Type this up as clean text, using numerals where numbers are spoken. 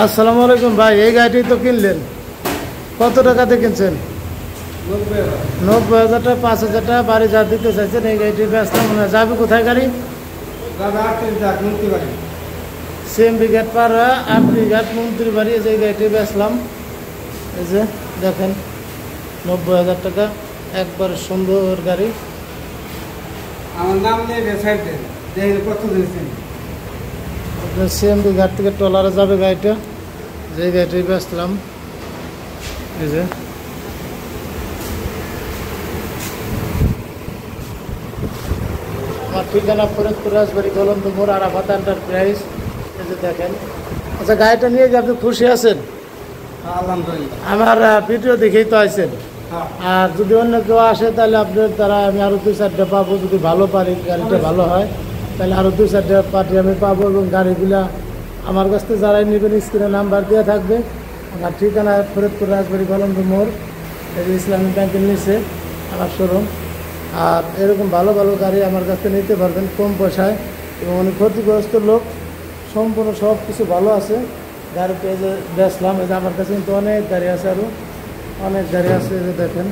আসসালামু আলাইকুম ভাই, এই গাড়িটি তো কিনলেন, কত টাকাতে কিনছেন? 90,000 টাকা, 5,000 টাকা বাড়ি যা দিতে চাইছেন। এই গাড়িটি বেচলাম, মনে হয় যাবে কোথায় গাড়ি? সিএমবি ঘাট পার হয়ে আপনি ঘাট মন্ত্রী বাড়ি, এই গাড়িটি বেচলাম। এই যে দেখেন 90,000 টাকা, একবার সুন্দর গাড়ি। আমার নাম নিয়ে সাইড দেন, দেখেন কত দিয়েছেন। আপনার সিএমবি ঘাট থেকে ট্রলারে যাবে গাড়িটা, যে গাড়িটি বেচলাম। এই যে আমার ঠিকানা ফরিদপুর রাজবাড়ি গলন্দ মোড়, আরাফাত এন্টারপ্রাইজ। এই যে দেখেন। আচ্ছা, গাড়িটা নিয়ে যে আপনি খুশি আছেন? আলহামদুলিল্লাহ। আমার ভিডিও দেখেই তো আইছেন। আর যদি অন্য কেউ আসে তাহলে আপনার দ্বারা আমি আরও 2-4টা পাবো, যদি ভালো পারি, গাড়িটা ভালো হয় তাহলে আরও 2-4টা পার্টি আমি পাবো। এবং গাড়িগুলা আমার কাছ থেকে যারাই নেবেন স্ক্রিনে নাম্বার দেওয়া থাকবে। আমার ঠিকানা ফরিদপুর রাজবাড়ি গলন্দ মোড়, এই যে ইসলামী ব্যাংকের নিচে আমার শোরুম। আর এরকম ভালো ভালো গাড়ি আমার কাছ থেকে নিতে পারবেন কম পয়সায়। এবং অনেক ক্ষতিগ্রস্ত লোক, সম্পূর্ণ সব কিছু ভালো আছে। গাড়িতে এই যে বেচলাম। এই যে আমার কাছে কিন্তু অনেক গাড়ি আছে, আরও অনেক গাড়ি আছে। এই যে দেখেন